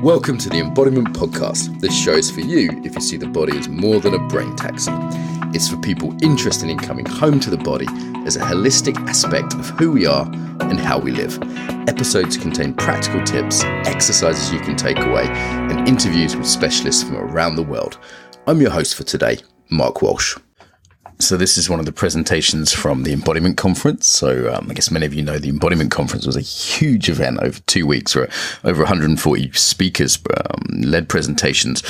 Welcome to the Embodiment Podcast. This show is for you if you see the body as more than a brain taxi. It's for people interested in coming home to the body as a holistic aspect of who we are and how we live. Episodes contain practical tips, exercises you can take away, and interviews with specialists from around the world. I'm your host for today, Mark Walsh. So this is one of the presentations from the Embodiment Conference. So I guess many of you know the Embodiment Conference was a huge event over 2 weeks where over 140 speakers led presentations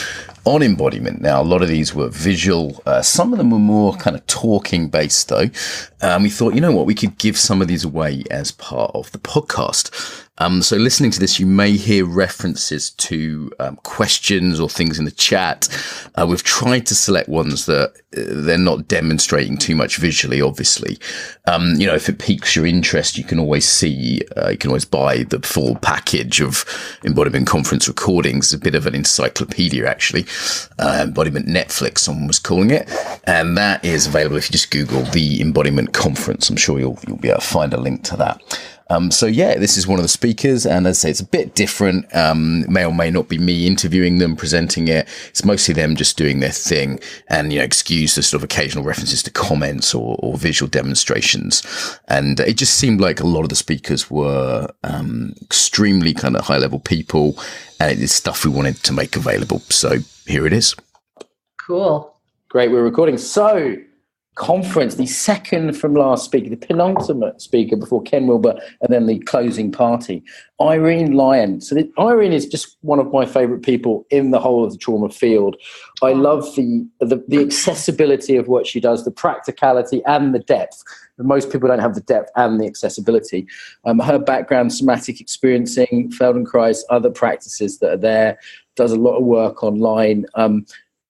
on embodiment. Now, a lot of these were visual. Some of them were more kind of talking based though. We thought, you know what, we could give some of these away as part of the podcast. So listening to this, you may hear references to questions or things in the chat. We've tried to select ones that they're not demonstrating too much visually, obviously. If it piques your interest, you can always see, you can always buy the full package of Embodiment Conference recordings, a bit of an encyclopedia, actually. Embodiment Netflix, someone was calling it. And that is available if you just Google the Embodiment Conference. I'm sure you'll be able to find a link to that. This is one of the speakers, and as I say, it's a bit different. May or may not be me interviewing them, presenting it. It's mostly them just doing their thing, and excuse the sort of occasional references to comments or visual demonstrations. And it just seemed like a lot of the speakers were extremely kind of high level people, and it is stuff we wanted to make available. So here it is. Cool. Great, we're recording. So, conference, the second from last speaker, the penultimate speaker before Ken Wilber, and then the closing party, Irene Lyon. So Irene is just one of my favorite people in the whole of the trauma field. I love the accessibility of what she does, the practicality and the depth. Most people don't have the depth and the accessibility. Her background, somatic experiencing, Feldenkrais, other practices that are there, does a lot of work online.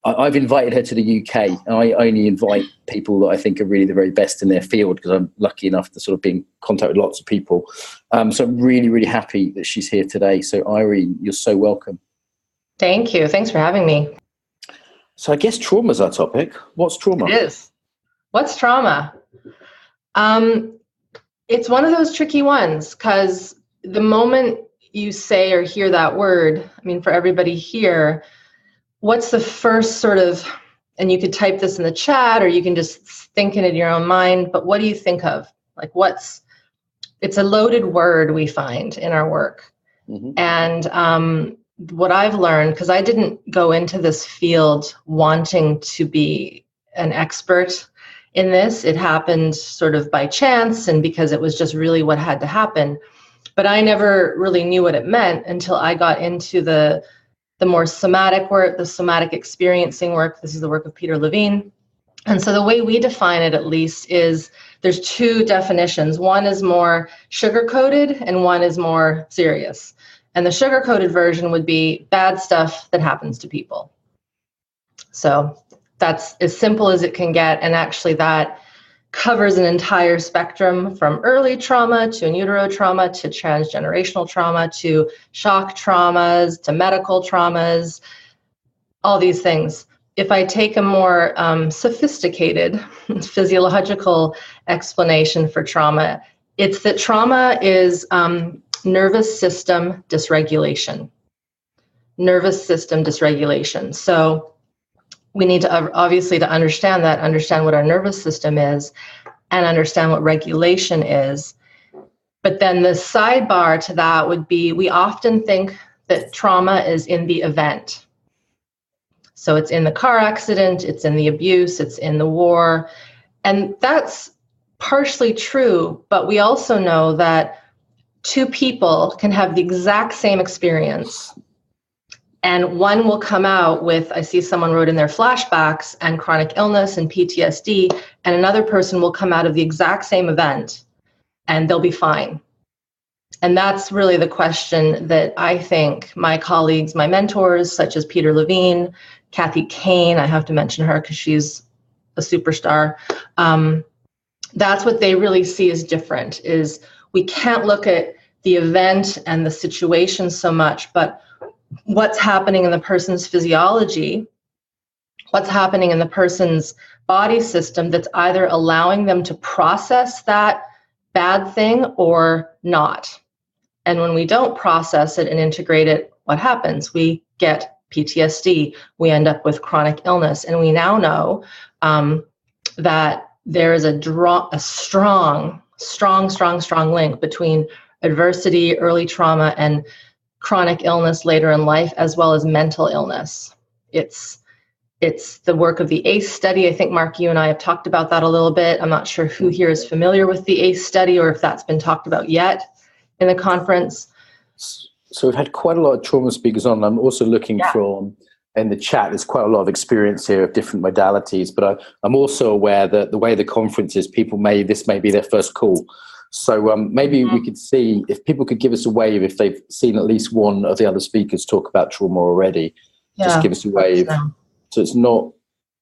I've invited her to the UK. I only invite people that I think are really the very best in their field because I'm lucky enough to sort of be in contact with lots of people. So I'm really, really happy that she's here today. So Irene, you're so welcome. Thank you. Thanks for having me. So I guess trauma is our topic. What's trauma? It is. What's trauma? It's one of those tricky ones because the moment you say or hear that word, for everybody here, what's the first sort of, and you could type this in the chat or you can just think it in your own mind, but what do you think of? It's a loaded word we find in our work. Mm-hmm. And what I've learned, because I didn't go into this field wanting to be an expert in this, it happened sort of by chance and because it was just really what had to happen. But I never really knew what it meant until I got into the more somatic work, the somatic experiencing work. This is the work of Peter Levine. And so the way we define it, at least, is there's two definitions. One is more sugar-coated and one is more serious. And the sugar-coated version would be bad stuff that happens to people. So that's as simple as it can get. And actually that covers an entire spectrum from early trauma to in utero trauma to transgenerational trauma to shock traumas to medical traumas, all these things. If I take a more sophisticated physiological explanation for trauma, it's that trauma is nervous system dysregulation. Nervous system dysregulation. So we need to obviously to understand what our nervous system is and understand what regulation is. But then the sidebar to that would be, we often think that trauma is in the event. So it's in the car accident, it's in the abuse, it's in the war. And that's partially true, but we also know that two people can have the exact same experience. And one will come out with, I see someone wrote in their flashbacks and chronic illness and PTSD, and another person will come out of the exact same event and they'll be fine. And that's really the question that I think my colleagues, my mentors, such as Peter Levine, Kathy Kane, I have to mention her because she's a superstar. That's what they really see as different, is we can't look at the event and the situation so much, but what's happening in the person's physiology, what's happening in the person's body system that's either allowing them to process that bad thing or not. And when we don't process it and integrate it, what happens? We get PTSD. We end up with chronic illness. And we now know that there is a strong link between adversity, early trauma, and chronic illness later in life, as well as mental illness. It's the work of the ACE study. I think, Mark, you and I have talked about that a little bit. I'm not sure who here is familiar with the ACE study or if that's been talked about yet in the conference. So we've had quite a lot of trauma speakers on. I'm also looking from, in the chat, there's quite a lot of experience here of different modalities, but I'm also aware that the way the conference is, this may be their first call. So maybe we could see if people could give us a wave if they've seen at least one of the other speakers talk about trauma already. Just give us a wave. So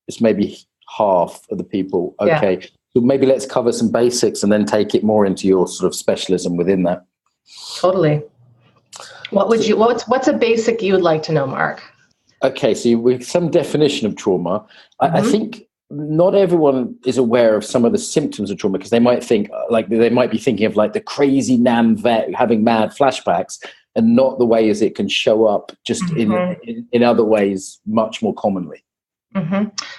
it's maybe half of the people. Okay. Yeah. So maybe let's cover some basics and then take it more into your sort of specialism within that. Totally. What's a basic you would like to know, Mark? Okay. So with some definition of trauma, I think not everyone is aware of some of the symptoms of trauma, because they might think they might be thinking of like the crazy NAM vet having mad flashbacks, and not the ways it can show up just in other ways much more commonly.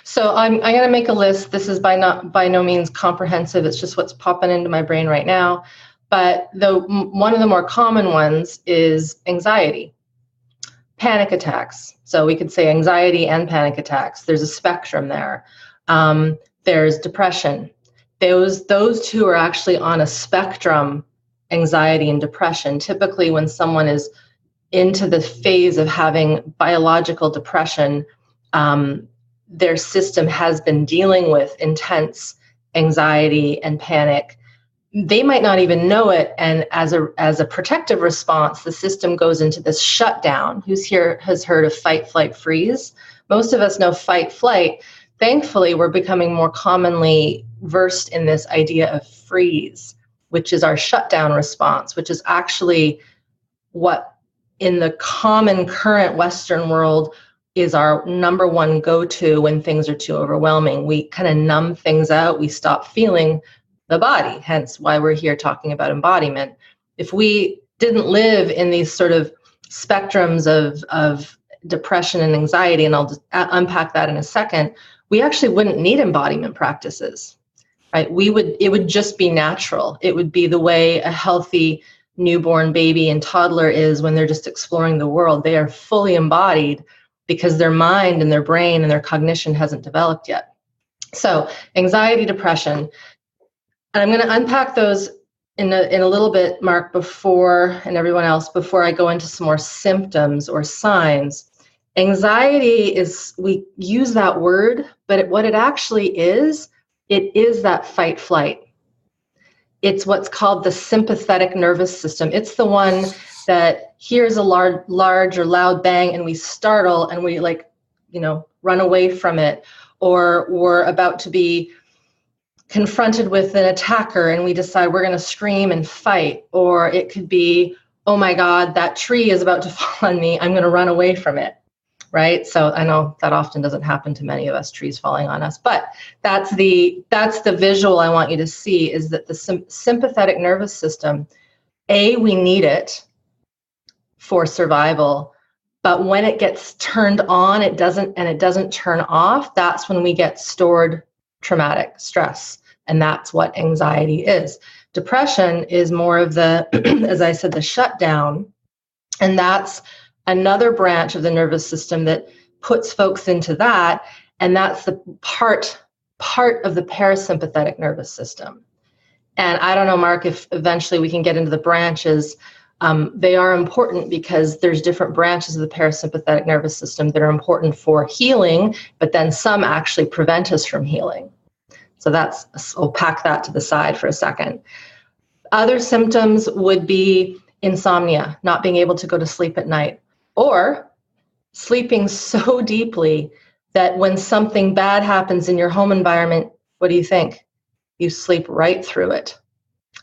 So I'm going to make a list. This is by no means comprehensive. It's just what's popping into my brain right now. But one of the more common ones is anxiety, panic attacks. So we could say anxiety and panic attacks. There's a spectrum there. There's depression. Those two are actually on a spectrum, anxiety and depression. Typically when someone is into the phase of having biological depression, their system has been dealing with intense anxiety and panic. They might not even know it. And as a protective response, the system goes into this shutdown. Who's here has heard of fight, flight, freeze? Most of us know fight, flight. Thankfully, we're becoming more commonly versed in this idea of freeze, which is our shutdown response, which is actually what in the common current Western world is our number one go-to when things are too overwhelming. We kind of numb things out. We stop feeling the body, hence why we're here talking about embodiment. If we didn't live in these sort of spectrums of depression and anxiety, and I'll just unpack that in a second, we actually wouldn't need embodiment practices, right? It would just be natural. It would be the way a healthy newborn baby and toddler is when they're just exploring the world. They are fully embodied because their mind and their brain and their cognition hasn't developed yet. So anxiety, depression, and I'm going to unpack those in a little bit, Mark, and everyone else, before I go into some more symptoms or signs. Anxiety we use that word, but what it actually is, it is that fight flight. It's what's called the sympathetic nervous system. It's the one that hears a large or loud bang and we startle and we run away from it, or we're about to be confronted with an attacker and we decide we're going to scream and fight. Or it could be, oh my God, that tree is about to fall on me. I'm going to run away from it. Right. So I know that often doesn't happen to many of us, trees falling on us, but that's the visual I want you to see, is that the sympathetic nervous system, we need it for survival, but when it gets turned on, it doesn't turn off. That's when we get stored traumatic stress. And that's what anxiety is. Depression is more of the, as I said, the shutdown. And that's another branch of the nervous system that puts folks into that. And that's the part of the parasympathetic nervous system. And I don't know, Mark, if eventually we can get into the branches. They are important because there's different branches of the parasympathetic nervous system that are important for healing, but then some actually prevent us from healing. So we'll pack that to the side for a second. Other symptoms would be insomnia, not being able to go to sleep at night, or sleeping so deeply that when something bad happens in your home environment, what do you think? You sleep right through it.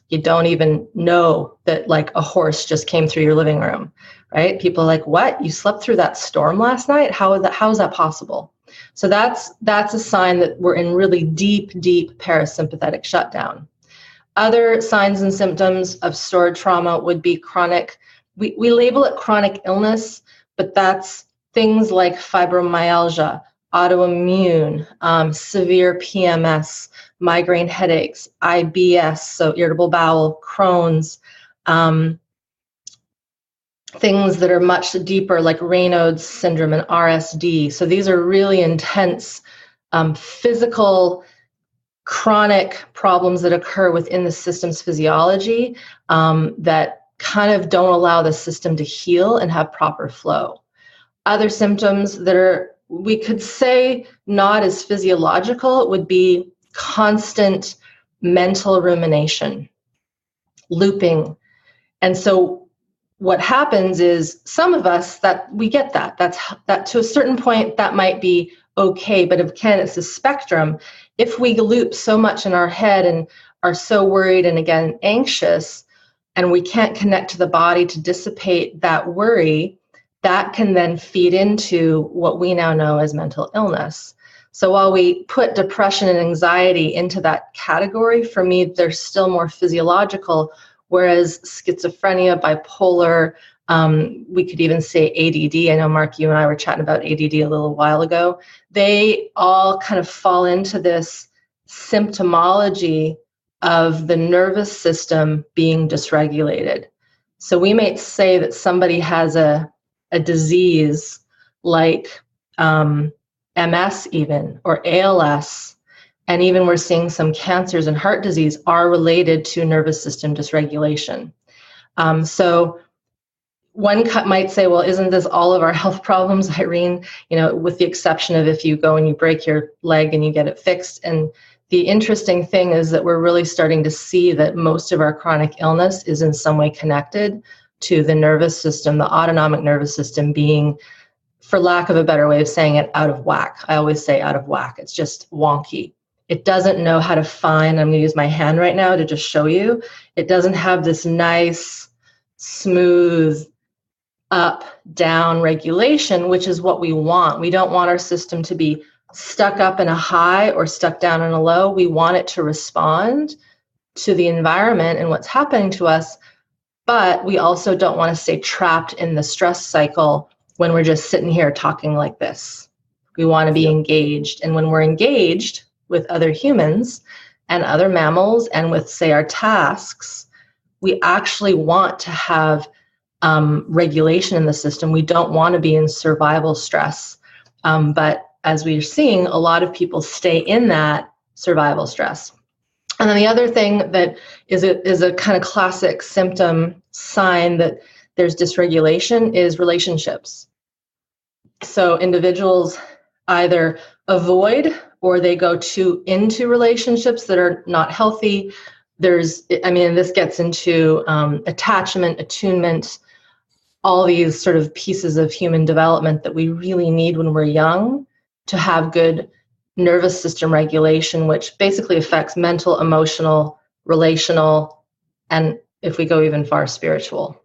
You don't even know that like a horse just came through your living room, right? People are like, what? You slept through that storm last night? How is that possible? So that's a sign that we're in really deep parasympathetic shutdown. Other signs and symptoms of stored trauma would be chronic we label it chronic illness, but that's things like fibromyalgia, autoimmune, severe PMS, migraine headaches, IBS, so irritable bowel, Crohn's, things that are much deeper like Raynaud's syndrome and RSD. So these are really intense physical, chronic problems that occur within the system's physiology that kind of don't allow the system to heal and have proper flow. Other symptoms that are, we could say, not as physiological would be constant mental rumination, looping. And so what happens is some of us, that we get that to a certain point that might be okay, but again, it's a spectrum. If we loop so much in our head and are so worried and again anxious, and we can't connect to the body to dissipate that worry, that can then feed into what we now know as mental illness. So while we put depression and anxiety into that category, for me, they're still more physiological, whereas schizophrenia, bipolar, we could even say ADD. I know, Mark, you and I were chatting about ADD a little while ago. They all kind of fall into this symptomology of the nervous system being dysregulated. So we might say that somebody has a disease like MS even, or ALS, and even we're seeing some cancers and heart disease are related to nervous system dysregulation. So one might say, well, isn't this all of our health problems, Irene? You know, with the exception of if you go and you break your leg and you get it fixed. And the interesting thing is that we're really starting to see that most of our chronic illness is in some way connected to the nervous system, the autonomic nervous system being, for lack of a better way of saying it, out of whack. I always say out of whack. It's just wonky. It doesn't know how to find, I'm going to use my hand right now to just show you. It doesn't have this nice, smooth, up, down regulation, which is what we want. We don't want our system to be stuck up in a high or stuck down in a low. We want it to respond to the environment and what's happening to us, but we also don't want to stay trapped in the stress cycle when we're just sitting here talking like this. We want to be engaged. And when we're engaged with other humans and other mammals and with, say, our tasks, we actually want to have regulation in the system. We don't want to be in survival stress. But as we're seeing, a lot of people stay in that survival stress. And then the other thing that is a kind of classic symptom sign that there's dysregulation is relationships. So individuals either avoid or they go into relationships that are not healthy. This gets into attachment, attunement, all these sort of pieces of human development that we really need when we're young to have good nervous system regulation, which basically affects mental, emotional, relational, and if we go even far, spiritual.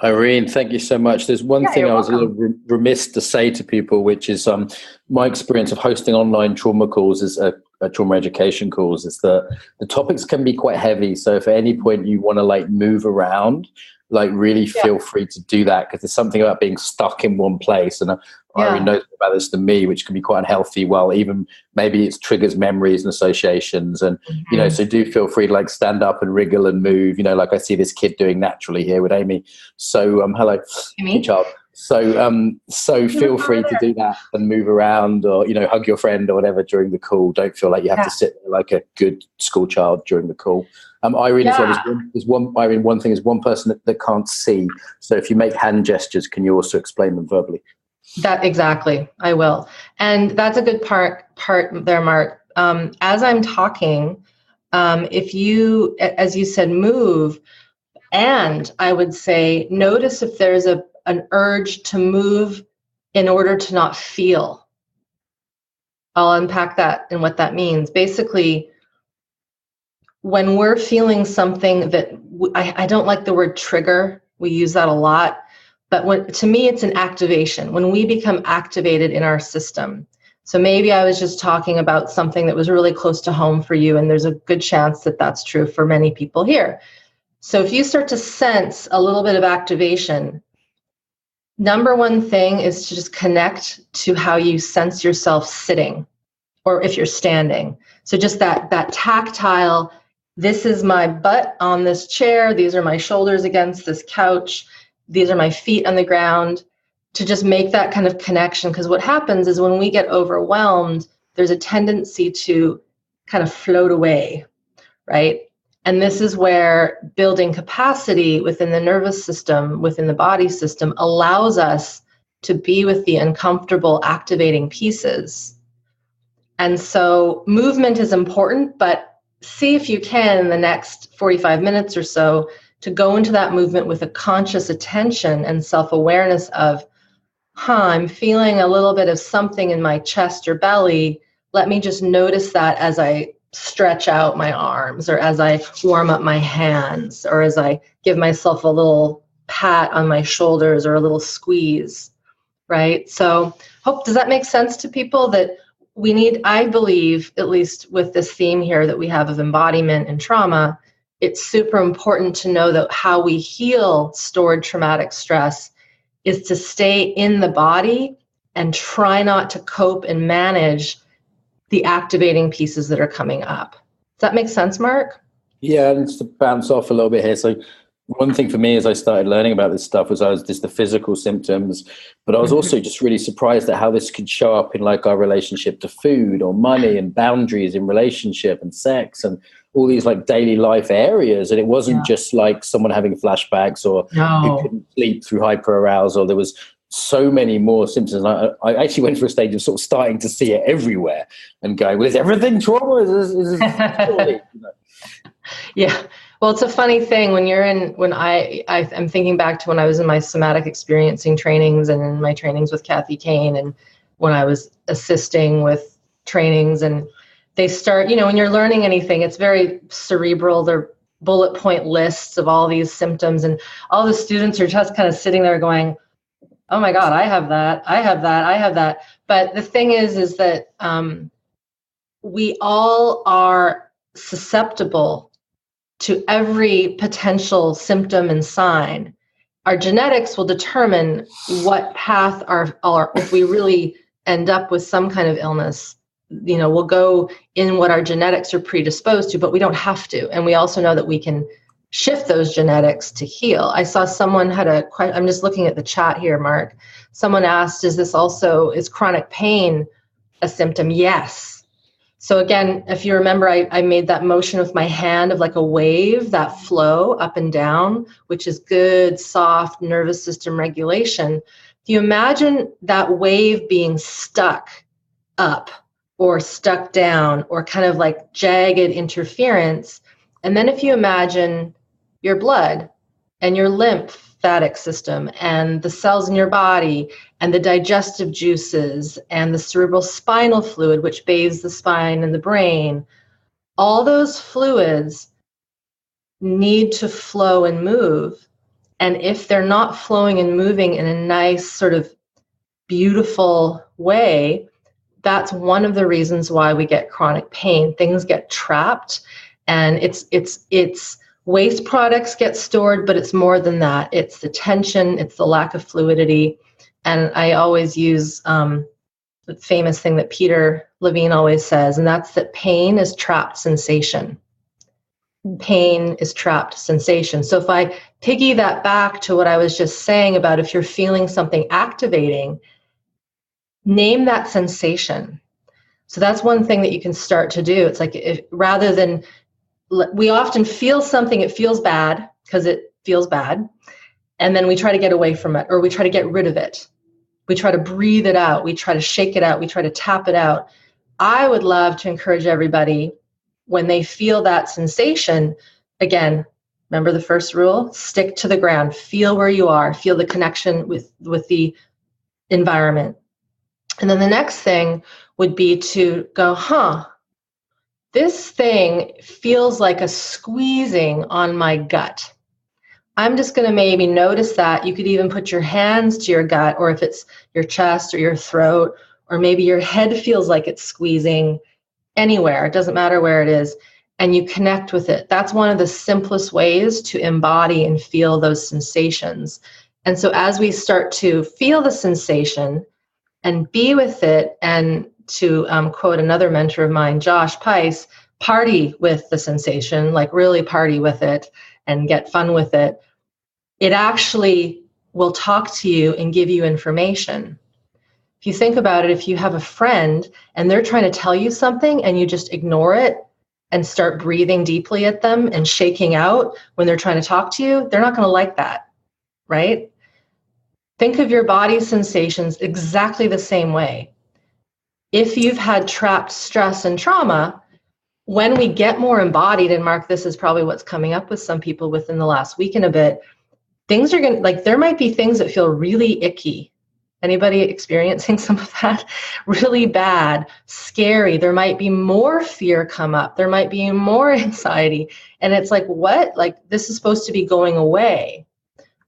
Irene, thank you so much. There's one thing I was a little remiss to say to people, which is my experience of hosting online trauma calls is trauma education calls is that the topics can be quite heavy. So if at any point you want to move around, really feel free to do that, because there's something about being stuck in one place. And Irene knows about this than me, which can be quite unhealthy. Well, even maybe it triggers memories and associations. And, so do feel free to stand up and wriggle and move, like I see this kid doing naturally here with Amy. So, hello, Amy. Child. So feel free to do that and move around, or, hug your friend or whatever during the call. Don't feel like you have to sit there like a good school child during the call. Irene, as well, Irene, one thing is one person that can't see. So if you make hand gestures, can you also explain them verbally? That exactly, I will. And that's a good part there, Mark. As I'm talking, if you, as you said, move, and I would say, notice if there's an urge to move in order to not feel. I'll unpack that and what that means. Basically, when we're feeling something that I don't like the word trigger, we use that a lot, but to me, it's an activation. When we become activated in our system. So maybe I was just talking about something that was really close to home for you, and there's a good chance that that's true for many people here. So if you start to sense a little bit of activation, number one thing is to just connect to how you sense yourself sitting, or if you're standing. So just that tactile, this is my butt on this chair, these are my shoulders against this couch, these are my feet on the ground, to just make that kind of connection. Because what happens is when we get overwhelmed, there's a tendency to kind of float away, right? And this is where building capacity within the nervous system, within the body system, allows us to be with the uncomfortable activating pieces. And so movement is important, but see if you can in the next 45 minutes or so to go into that movement with a conscious attention and self-awareness of, I'm feeling a little bit of something in my chest or belly. Let me just notice that as I stretch out my arms, or as I warm up my hands, or as I give myself a little pat on my shoulders or a little squeeze, right? So does that make sense to people? That we need, I believe, at least with this theme here that we have of embodiment and trauma, it's super important to know that how we heal stored traumatic stress is to stay in the body and try not to cope and manage the activating pieces that are coming up. Does that make sense, Mark? Yeah, and just to bounce off a little bit here. So one thing for me as I started learning about this stuff was just the physical symptoms, but I was also just really surprised at how this could show up in like our relationship to food or money and boundaries in relationship and sex and all these like daily life areas. And it wasn't just like someone having flashbacks or who couldn't sleep through hyperarousal. There was so many more symptoms. I actually went through a stage of sort of starting to see it everywhere and going, well, is everything trauma? Is this Yeah. Well, it's a funny thing when you're in, when I'm thinking back to when I was in my somatic experiencing trainings and in my trainings with Kathy Kane, and when I was assisting with trainings, and they start, when you're learning anything, it's very cerebral. They're bullet point lists of all these symptoms, and all the students are just kind of sitting there going, oh my God, I have that. I have that. I have that. But the thing is that we all are susceptible to every potential symptom and sign. Our genetics will determine what path if we really end up with some kind of illness, we'll go in what our genetics are predisposed to, but we don't have to. And we also know that we can shift those genetics to heal. I saw someone had a question. I'm just looking at the chat here, Mark. Someone asked, is chronic pain a symptom? Yes. So again, if you remember, I made that motion with my hand of like a wave, that flow up and down, which is good, soft nervous system regulation. If you imagine that wave being stuck up or stuck down or kind of like jagged interference, and then if you imagine your blood and your lymphatic system and the cells in your body and the digestive juices and the cerebral spinal fluid, which bathes the spine and the brain, all those fluids need to flow and move. And if they're not flowing and moving in a nice sort of beautiful way, that's one of the reasons why we get chronic pain. Things get trapped, and it's waste products get stored, but it's more than that. It's the tension, it's the lack of fluidity. And I always use the famous thing that Peter Levine always says, and that's that pain is trapped sensation. Pain is trapped sensation. So if I piggy that back to what I was just saying about if you're feeling something activating, name that sensation. So that's one thing that you can start to do. It's like rather than, we often feel something, it feels bad because it feels bad. And then we try to get away from it, or we try to get rid of it. We try to breathe it out. We try to shake it out. We try to tap it out. I would love to encourage everybody when they feel that sensation, again, remember the first rule, stick to the ground, feel where you are, feel the connection with the environment. And then the next thing would be to go, this thing feels like a squeezing on my gut. I'm just going to maybe notice that. You could even put your hands to your gut, or if it's your chest or your throat, or maybe your head feels like it's squeezing anywhere. It doesn't matter where it is. and you connect with it. That's one of the simplest ways to embody and feel those sensations. And so as we start to feel the sensation and be with it, and to quote another mentor of mine, Josh Pice, party with the sensation, like really party with it and get fun with it, it actually will talk to you and give you information. If you think about it, if you have a friend and they're trying to tell you something and you just ignore it and start breathing deeply at them and shaking out when they're trying to talk to you, they're not going to like that, right? Think of your body sensations exactly the same way. If you've had trapped stress and trauma, when we get more embodied, and Mark, this is probably what's coming up with some people within the last week and a bit, things are going to, like, there might be things that feel really icky. Anybody experiencing some of that? Really bad, scary. There might be more fear come up. There might be more anxiety. And it's like, what? Like, this is supposed to be going away.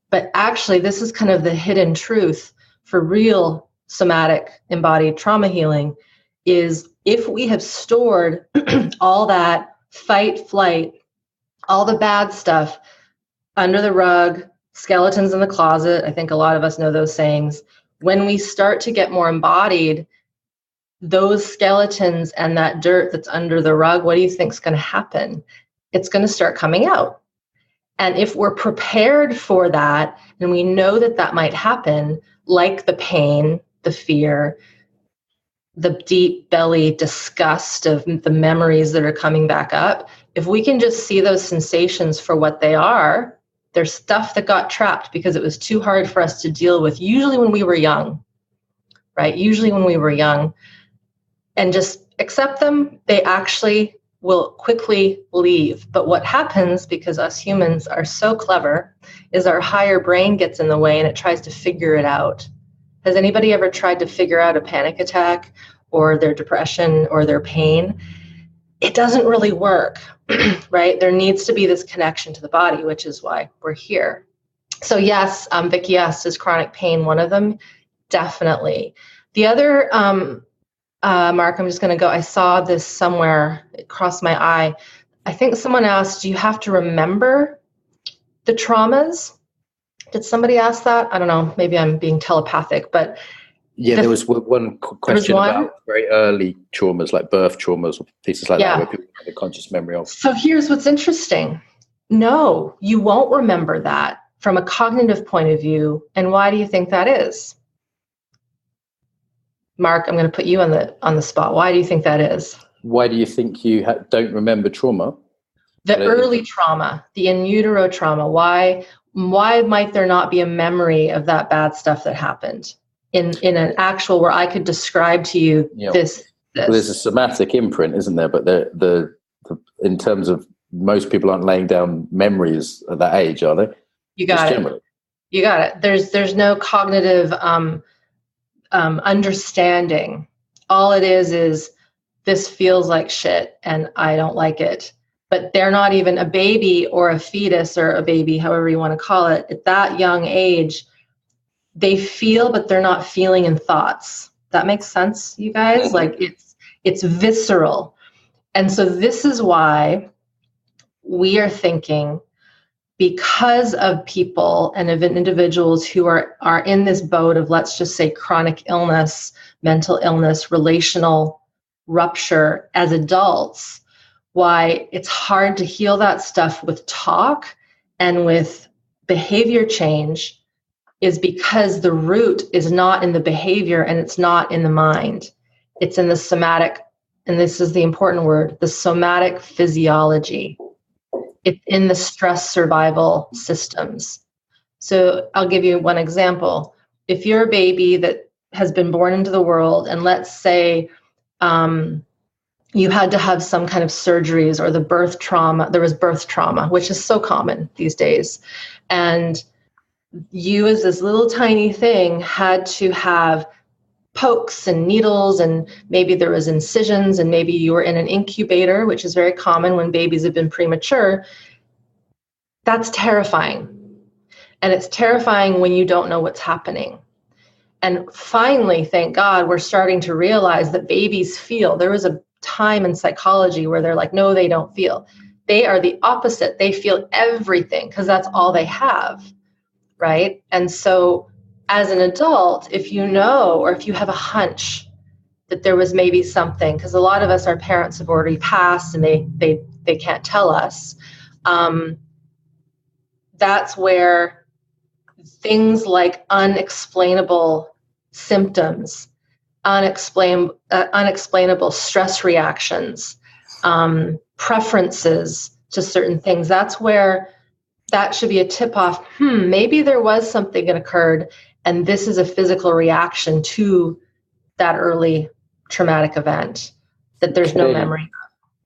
But actually, this is kind of the hidden truth for real somatic embodied trauma healing, is if we have stored all that fight, flight, all the bad stuff under the rug, skeletons in the closet, I think a lot of us know those sayings. When we start to get more embodied, those skeletons and that dirt that's under the rug, what do you think is going to happen? It's going to start coming out. And if we're prepared for that, and we know that that might happen, like the pain, the fear, the deep belly disgust of the memories that are coming back up, if we can just see those sensations for what they are, there's stuff that got trapped because it was too hard for us to deal with, usually when we were young, right? Usually when we were young, and just accept them, they actually will quickly leave. But what happens, because us humans are so clever, is our higher brain gets in the way and it tries to figure it out. Has anybody ever tried to figure out a panic attack or their depression or their pain? It doesn't really work, right? There needs to be this connection to the body, which is why we're here. So yes, Vicki asked, is chronic pain one of them? Definitely. The other, Mark, I'm just going to go, I saw this somewhere, it crossed my eye. I think someone asked, do you have to remember the traumas? Did somebody ask that? I don't know. Maybe I'm being telepathic, but yeah, there was one question about very early traumas, like birth traumas or pieces like that, where people have a conscious memory of. So here's what's interesting. No, you won't remember that from a cognitive point of view. And why do you think that is? Mark, I'm going to put you on the spot. Why do you think that is? Why do you think you don't remember trauma? The early trauma, the in utero trauma. Why might there not be a memory of that bad stuff that happened in an actual, where I could describe to you this? Well, there's a somatic imprint, isn't there? But the in terms of, most people aren't laying down memories at that age, are they? You got it. Generally. You got it. There's no cognitive understanding. All it is this feels like shit and I don't like it. But they're not even a baby or a fetus or a baby, however you want to call it. At that young age, they feel, but they're not feeling in thoughts. That makes sense, you guys? Mm-hmm. Like it's visceral. And so this is why we are thinking, because of people and of individuals who are in this boat of, let's just say, chronic illness, mental illness, relational rupture as adults, why it's hard to heal that stuff with talk and with behavior change is because the root is not in the behavior and it's not in the mind. It's in the somatic, and this is the important word, the somatic physiology. It's in the stress survival systems. So I'll give you one example. If you're a baby that has been born into the world, and let's say you had to have some kind of surgeries, or the birth trauma, there was birth trauma, which is so common these days. And you, as this little tiny thing, had to have pokes and needles, and maybe there was incisions, and maybe you were in an incubator, which is very common when babies have been premature. That's terrifying. And it's terrifying when you don't know what's happening. And finally, thank God, we're starting to realize that babies feel. There was a time in psychology where they're like, no, they don't feel. They are the opposite. They feel everything because that's all they have, right? And so as an adult, if you know, or if you have a hunch that there was maybe something, because a lot of us, our parents have already passed and they can't tell us, that's where things like unexplainable symptoms, unexplainable stress reactions, preferences to certain things, that's where that should be a tip-off. Maybe there was something that occurred, and this is a physical reaction to that early traumatic event that there's no memory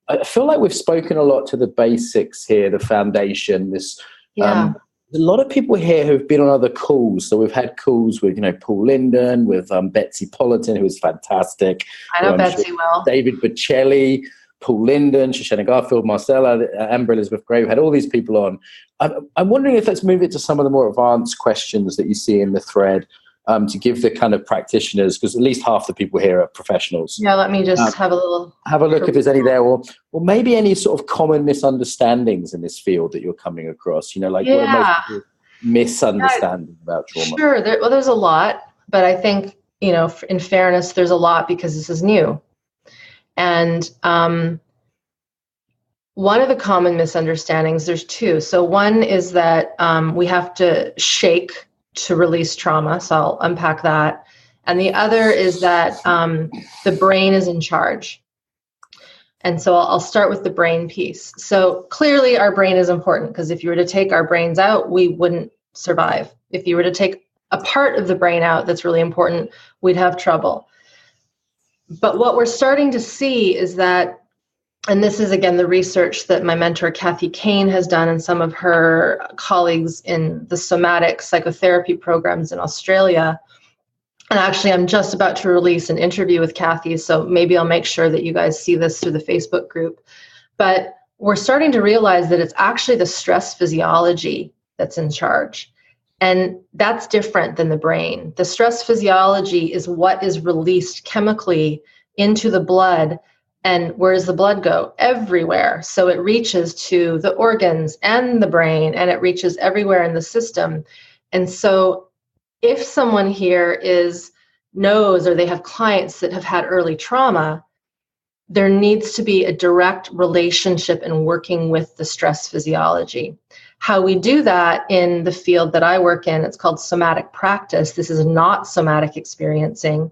of. I feel like we've spoken a lot to the basics here, the foundation. A lot of people here who've been on other calls. So we've had calls with, Paul Linden, with Betsy Politan, who was fantastic. I know Betsy well. David Bocelli, Paul Linden, Shoshana Garfield, Marcella, Amber Elizabeth Gray. We've had all these people on. I'm wondering if let's move it to some of the more advanced questions that you see in the thread, to give the kind of practitioners, because at least half the people here are professionals. Yeah, let me just have a look if there's any there, or maybe any sort of common misunderstandings in this field that you're coming across. What are most people misunderstanding about trauma? Sure. There's a lot, but I think, in fairness, there's a lot because this is new. And one of the common misunderstandings, there's two. So one is that we have to shake to release trauma. So I'll unpack that. And the other is that the brain is in charge. And so I'll start with the brain piece. So clearly our brain is important, because if you were to take our brains out, we wouldn't survive. If you were to take a part of the brain out that's really important, we'd have trouble. But what we're starting to see is that, and this is again the research that my mentor Kathy Kane has done and some of her colleagues in the somatic psychotherapy programs in Australia. And actually, I'm just about to release an interview with Kathy, so maybe I'll make sure that you guys see this through the Facebook group. But we're starting to realize that it's actually the stress physiology that's in charge. And that's different than the brain. The stress physiology is what is released chemically into the blood. And where does the blood go? Everywhere. So it reaches to the organs and the brain, and it reaches everywhere in the system. And so if someone here knows, or they have clients that have had early trauma, there needs to be a direct relationship in working with the stress physiology. How we do that in the field that I work in, it's called somatic practice. This is not somatic experiencing,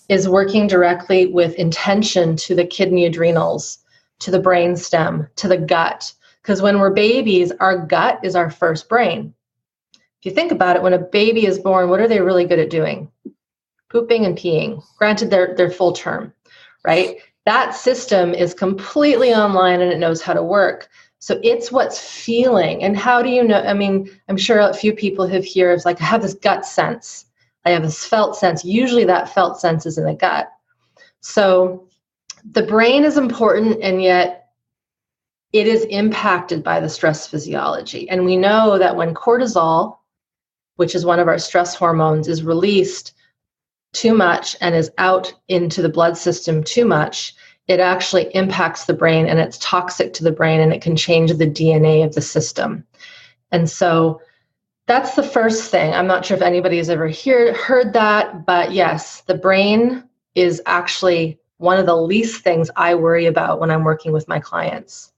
is working directly with intention to the kidney adrenals, to the brain stem, to the gut. Because when we're babies, our gut is our first brain. If you think about it, when a baby is born, what are they really good at doing? Pooping and peeing. Granted, they're full term, right? That system is completely online and it knows how to work. So it's what's feeling. And how do you know? I mean, I'm sure a few people have here, it's like, I have this gut sense. I have this felt sense. Usually that felt sense is in the gut. So the brain is important, and yet it is impacted by the stress physiology. And we know that when cortisol, which is one of our stress hormones, is released too much and is out into the blood system too much, it actually impacts the brain, and it's toxic to the brain, and it can change the DNA of the system. And so that's the first thing. I'm not sure if anybody's ever heard that, but yes, the brain is actually one of the least things I worry about when I'm working with my clients.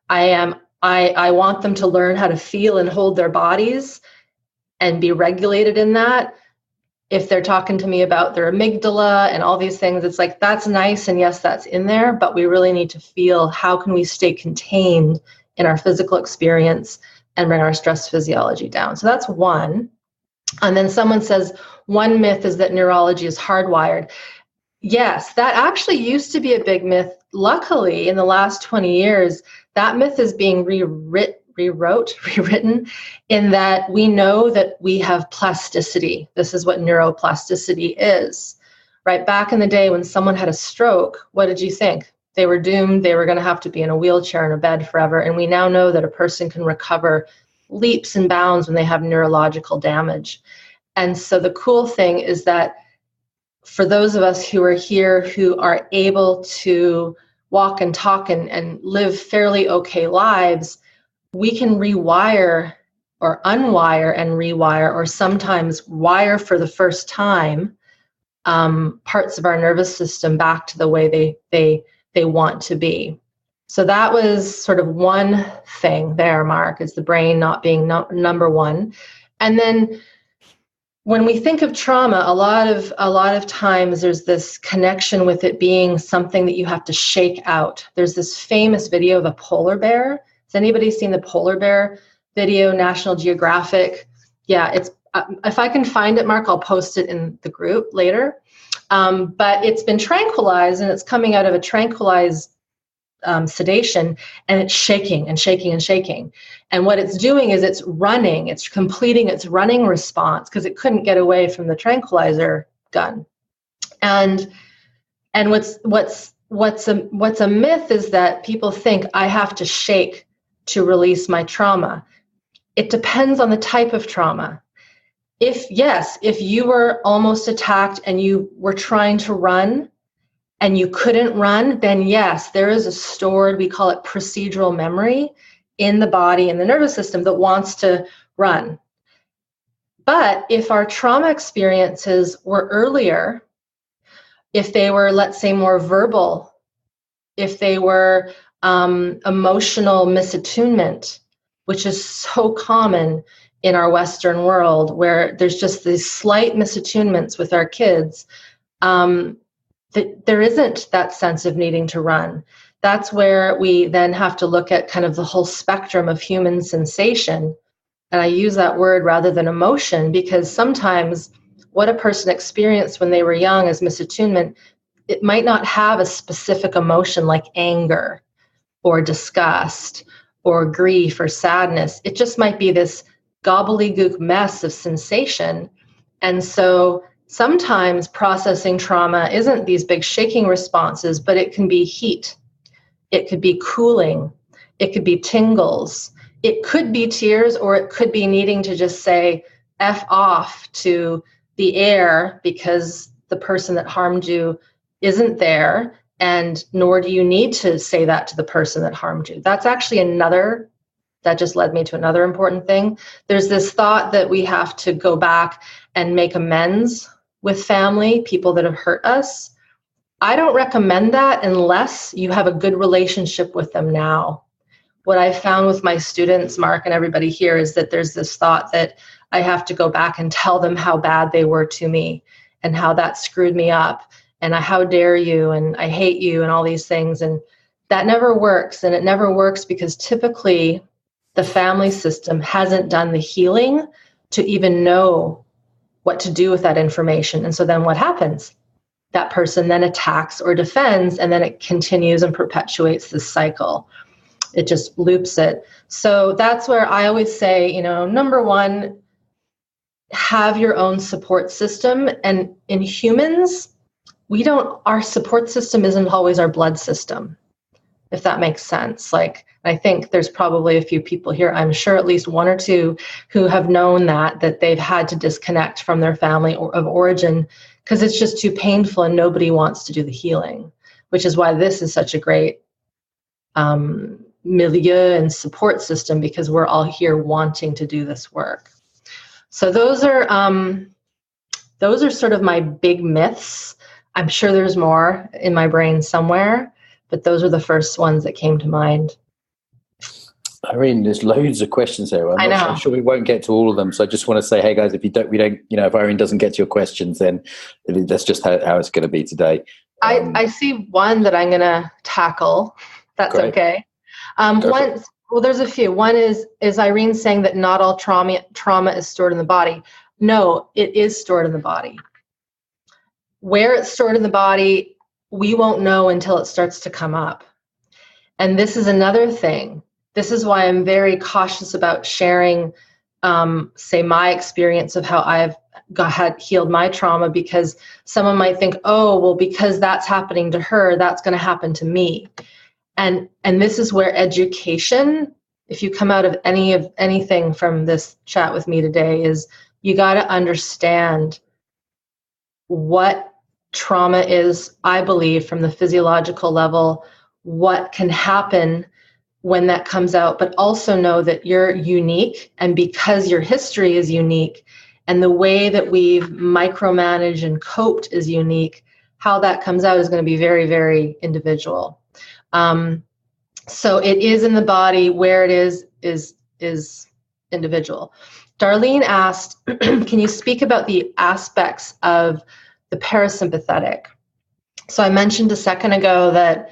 I want them to learn how to feel and hold their bodies and be regulated in that. If they're talking to me about their amygdala and all these things, it's like, that's nice. And yes, that's in there, but we really need to feel, how can we stay contained in our physical experience and bring our stress physiology down? So that's one. And then someone says, one myth is that neurology is hardwired. Yes, that actually used to be a big myth. Luckily, in the last 20 years, that myth is being rewritten, in that we know that we have plasticity. This is what neuroplasticity is, right? Back in the day when someone had a stroke, what did you think? They were doomed. They were going to have to be in a wheelchair and a bed forever. And we now know that a person can recover leaps and bounds when they have neurological damage. And so the cool thing is that for those of us who are here who are able to walk and talk and live fairly okay lives, we can rewire or unwire and rewire, or sometimes wire for the first time, parts of our nervous system back to the way they want to be. So that was sort of one thing there, Mark, is the brain not being number one. And then when we think of trauma, a lot of times there's this connection with it being something that you have to shake out. There's this famous video of a polar bear. Has anybody seen the polar bear video, National Geographic? Yeah, it's if I can find it, Mark, I'll post it in the group later. But it's been tranquilized, and it's coming out of a tranquilized sedation, and it's shaking and shaking and shaking. And what it's doing is it's running, it's completing its running response because it couldn't get away from the tranquilizer gun. And what's a myth is that people think I have to shake to release my trauma. It depends on the type of trauma. If you were almost attacked and you were trying to run and you couldn't run, then yes, there is a stored, we call it procedural memory in the body and the nervous system that wants to run. But if our trauma experiences were earlier, if they were, let's say, more verbal, if they were emotional misattunement, which is so common in our Western world, where there's just these slight misattunements with our kids, that there isn't that sense of needing to run. That's where we then have to look at kind of the whole spectrum of human sensation. And I use that word rather than emotion, because sometimes what a person experienced when they were young as misattunement, it might not have a specific emotion like anger or disgust or grief or sadness. It just might be this gobbledygook mess of sensation. And so sometimes processing trauma isn't these big shaking responses, but it can be heat. It could be cooling. It could be tingles. It could be tears, or it could be needing to just say F off to the air because the person that harmed you isn't there, and nor do you need to say that to the person that harmed you. That's actually that just led me to another important thing. There's this thought that we have to go back and make amends with family, people that have hurt us. I don't recommend that unless you have a good relationship with them now. What I found with my students, Mark, and everybody here, is that there's this thought that I have to go back and tell them how bad they were to me and how that screwed me up and how dare you and I hate you and all these things. And that never works. And it never works because typically the family system hasn't done the healing to even know what to do with that information. And so then what happens? That person then attacks or defends, and then it continues and perpetuates this cycle. It just loops it. So that's where I always say, number one, have your own support system. And in humans, our support system isn't always our blood system, if that makes sense. Like, I think there's probably a few people here, I'm sure at least one or two, who have known that they've had to disconnect from their family of origin because it's just too painful and nobody wants to do the healing, which is why this is such a great milieu and support system, because we're all here wanting to do this work. So those are sort of my big myths. I'm sure there's more in my brain somewhere, but those are the first ones that came to mind. Irene, there's loads of questions there. I'm sure we won't get to all of them. So I just want to say, hey guys, if if Irene doesn't get to your questions, then that's just how it's going to be today. I see one that I'm going to tackle. That's great. Okay. There's a few. One is Irene saying that not all trauma is stored in the body. No, it is stored in the body. Where it's stored in the body, we won't know until it starts to come up. And this is another thing. This is why I'm very cautious about sharing, say, my experience of how I've had healed my trauma, because someone might think, oh, well, because that's happening to her, that's going to happen to me. And this is where education, if you come out of anything from this chat with me today, is you got to understand what trauma is, I believe, from the physiological level, what can happen when that comes out, but also know that you're unique. And because your history is unique and the way that we've micromanaged and coped is unique, how that comes out is going to be very, very individual. So it is in the body. Where it is individual. Darlene asked, can you speak about the aspects of the parasympathetic? So I mentioned a second ago that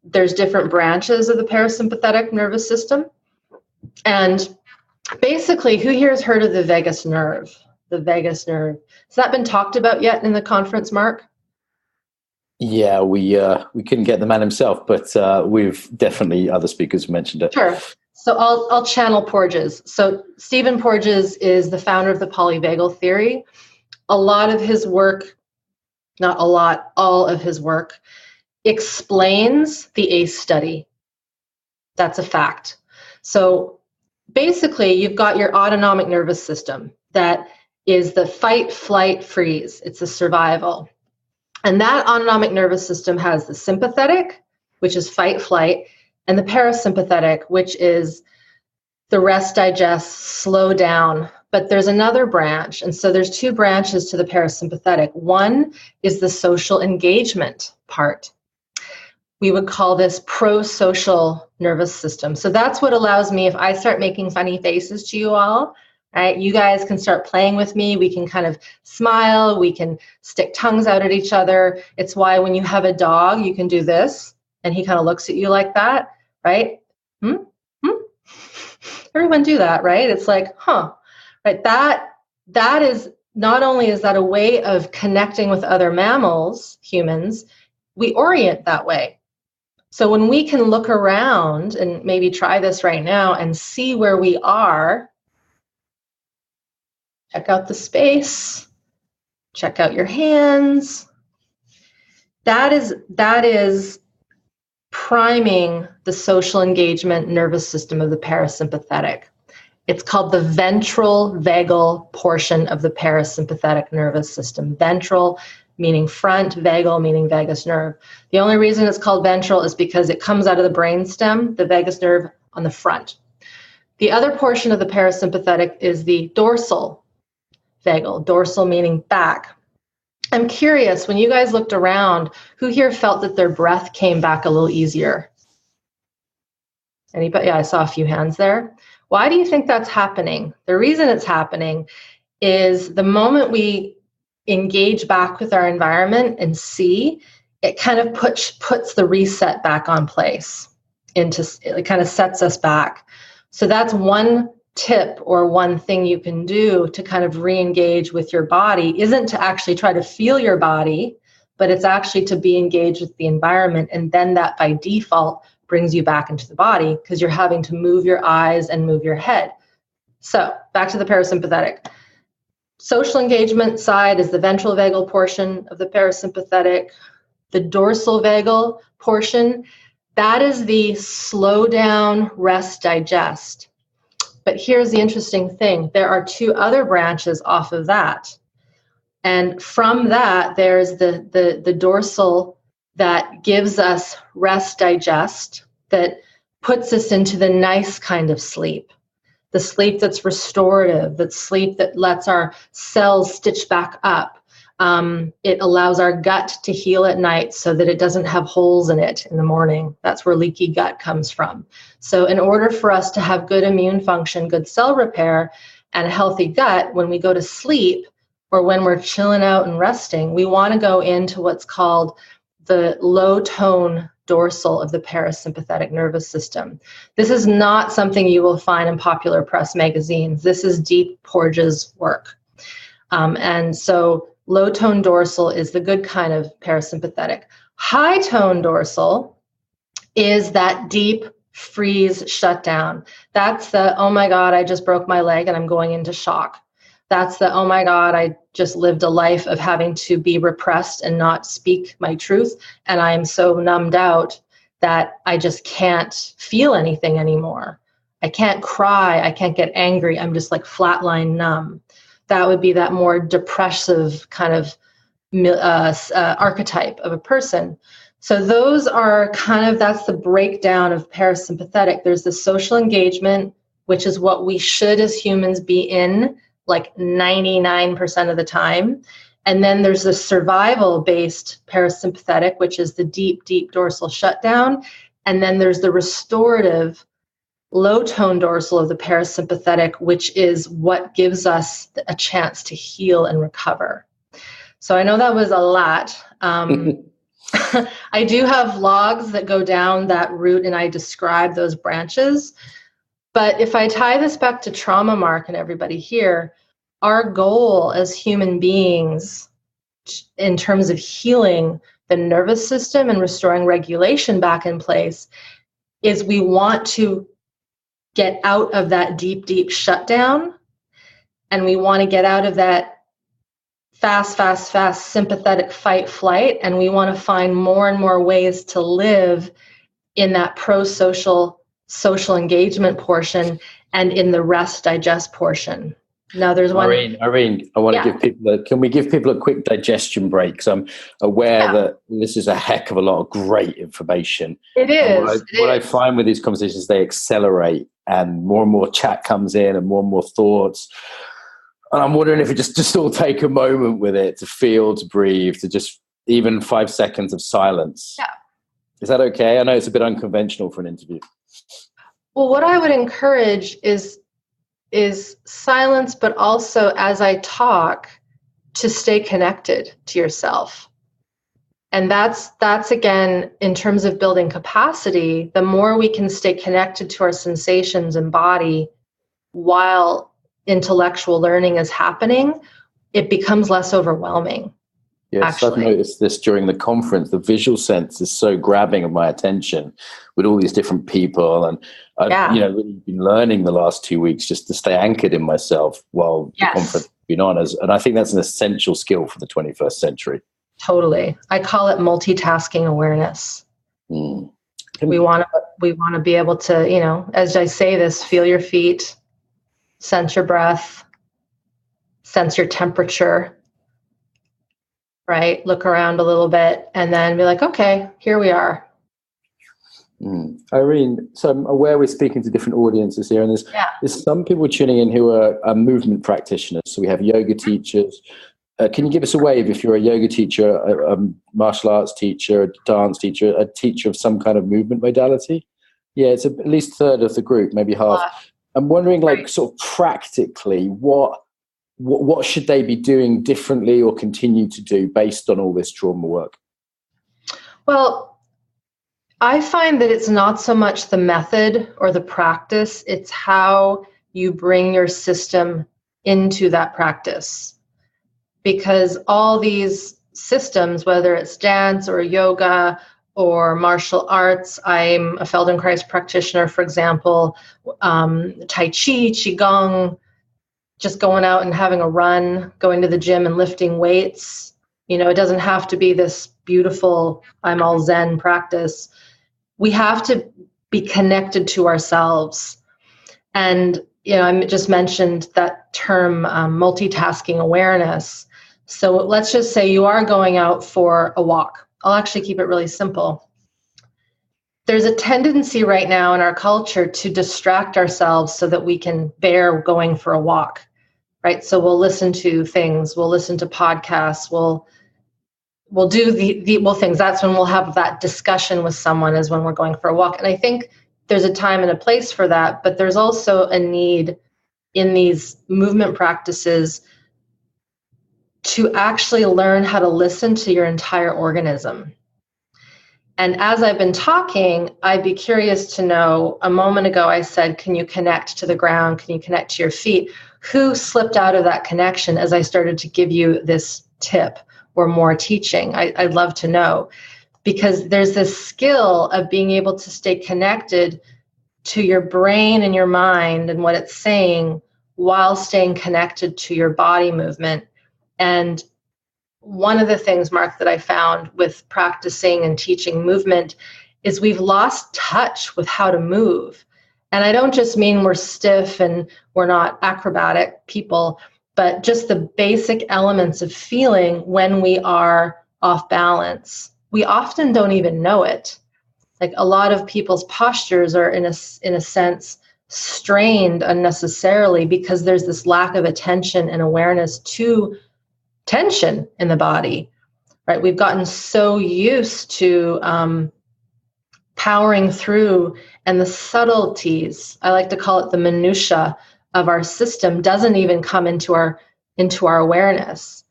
there's different branches of the parasympathetic nervous system. And basically, who here has heard of the vagus nerve? The vagus nerve. Has that been talked about yet in the conference, Mark? Yeah, we couldn't get the man himself, but we've definitely, other speakers mentioned it. Sure. So I'll channel Porges. So Stephen Porges is the founder of the polyvagal theory. A lot of his work, not a lot, all of his work explains the ACE study. That's a fact. So basically, you've got your autonomic nervous system that is the fight, flight, freeze. It's a survival. And that autonomic nervous system has the sympathetic, which is fight, flight, and the parasympathetic, which is the rest, digest, slow down. But there's another branch. And so there's two branches to the parasympathetic. One is the social engagement part. We would call this pro-social nervous system. So that's what allows me, if I start making funny faces to you all, right, you guys can start playing with me. We can kind of smile. We can stick tongues out at each other. It's why when you have a dog, you can do this, and he kind of looks at you like that, right? Everyone do that, right? It's like, right? That is, not only is that a way of connecting with other mammals, humans, we orient that way. So when we can look around and maybe try this right now and see where we are, check out the space, check out your hands. That is priming the social engagement nervous system of the parasympathetic. It's called the ventral vagal portion of the parasympathetic nervous system. Ventral meaning front, vagal meaning vagus nerve. The only reason it's called ventral is because it comes out of the brainstem, the vagus nerve on the front. The other portion of the parasympathetic is the dorsal vagal, dorsal meaning back. I'm curious, when you guys looked around, who here felt that their breath came back a little easier? Anybody? Yeah, I saw a few hands there. Why do you think that's happening? The reason it's happening is the moment we engage back with our environment and see, it kind of puts the reset back on place. It kind of sets us back. So that's one tip or one thing you can do to kind of re-engage with your body. Isn't to actually try to feel your body, but it's actually to be engaged with the environment. And then that by default brings you back into the body because you're having to move your eyes and move your head. So back to the parasympathetic. Social engagement side is the ventral vagal portion of the parasympathetic. The dorsal vagal portion, that is the slow down, rest, digest. But here's the interesting thing. There are two other branches off of that. And from that, there's the dorsal that gives us rest, digest, that puts us into the nice kind of sleep. The sleep that's restorative, that sleep that lets our cells stitch back up. It allows our gut to heal at night so that it doesn't have holes in it in the morning. That's where leaky gut comes from. So in order for us to have good immune function, good cell repair, and a healthy gut, when we go to sleep or when we're chilling out and resting, we want to go into what's called the low tone dorsal of the parasympathetic nervous system. This is not something you will find in popular press magazines. This is deep Porges work. And so low tone dorsal is the good kind of parasympathetic. High tone dorsal is that deep freeze shutdown. That's the, oh my God, I just broke my leg and I'm going into shock. That's the, oh my God, I just lived a life of having to be repressed and not speak my truth. And I'm so numbed out that I just can't feel anything anymore. I can't cry. I can't get angry. I'm just like flatline numb. That would be that more depressive kind of archetype of a person. So those are that's the breakdown of parasympathetic. There's the social engagement, which is what we should as humans be in like 99% of the time. And then there's the survival-based parasympathetic, which is the deep, deep dorsal shutdown. And then there's the restorative low-tone dorsal of the parasympathetic, which is what gives us a chance to heal and recover. So I know that was a lot. I do have logs that go down that route, and I describe those branches. But if I tie this back to trauma, Mark, and everybody here, our goal as human beings in terms of healing the nervous system and restoring regulation back in place is we want to get out of that deep, deep shutdown. And we want to get out of that fast sympathetic fight flight. And we want to find more and more ways to live in that pro-social social engagement portion and in the rest digest portion. Now there's one. Irene, I want to give people can we give people a quick digestion break? Because I'm aware that this is a heck of a lot of great information. It is. What I find with these conversations, they accelerate and more chat comes in and more thoughts. And I'm wondering if we just all take a moment with it to feel, to breathe, to just even 5 seconds of silence. Yeah. Is that okay? I know it's a bit unconventional for an interview. Well, what I would encourage is silence, but also as I talk, to stay connected to yourself. And that's again, in terms of building capacity, the more we can stay connected to our sensations and body while intellectual learning is happening, it becomes less overwhelming. Yes, actually. I've noticed this during the conference. The visual sense is so grabbing of my attention with all these different people. And I've really been learning the last 2 weeks just to stay anchored in myself while the conference has been on. And I think that's an essential skill for the 21st century. Totally. I call it multitasking awareness. We want to be able to, as I say this, feel your feet, sense your breath, sense your temperature, right? Look around a little bit and then be like, okay, here we are. Irene, so I'm aware we're speaking to different audiences here, and there's some people tuning in who are movement practitioners. So we have yoga teachers. Can you give us a wave if you're a yoga teacher, a martial arts teacher, a dance teacher, a teacher of some kind of movement modality? Yeah, it's at least a third of the group, maybe half. I'm wondering, sort of practically, what should they be doing differently or continue to do based on all this trauma work? Well, I find that it's not so much the method or the practice, it's how you bring your system into that practice. Because all these systems, whether it's dance or yoga or martial arts, I'm a Feldenkrais practitioner, for example, Tai Chi, Qigong, just going out and having a run, going to the gym and lifting weights. It doesn't have to be this beautiful, I'm all Zen practice. We have to be connected to ourselves. And, I just mentioned that term, multitasking awareness. So let's just say you are going out for a walk. I'll actually keep it really simple. There's a tendency right now in our culture to distract ourselves so that we can bear going for a walk, right? So we'll listen to things, we'll listen to podcasts, we'll do the things. That's when we'll have that discussion with someone, is when we're going for a walk. And I think there's a time and a place for that, but there's also a need in these movement practices to actually learn how to listen to your entire organism. And as I've been talking, I'd be curious to know, a moment ago I said, can you connect to the ground? Can you connect to your feet? Who slipped out of that connection as I started to give you this tip or more teaching? I'd love to know, because there's this skill of being able to stay connected to your brain and your mind and what it's saying while staying connected to your body movement. And one of the things, Mark, that I found with practicing and teaching movement is we've lost touch with how to move. And I don't just mean we're stiff and we're not acrobatic people, but just the basic elements of feeling when we are off balance, we often don't even know it. Like a lot of people's postures are in a sense strained unnecessarily because there's this lack of attention and awareness to tension in the body, right? We've gotten so used to powering through, and the subtleties, I like to call it the minutia of our system, doesn't even come into our awareness.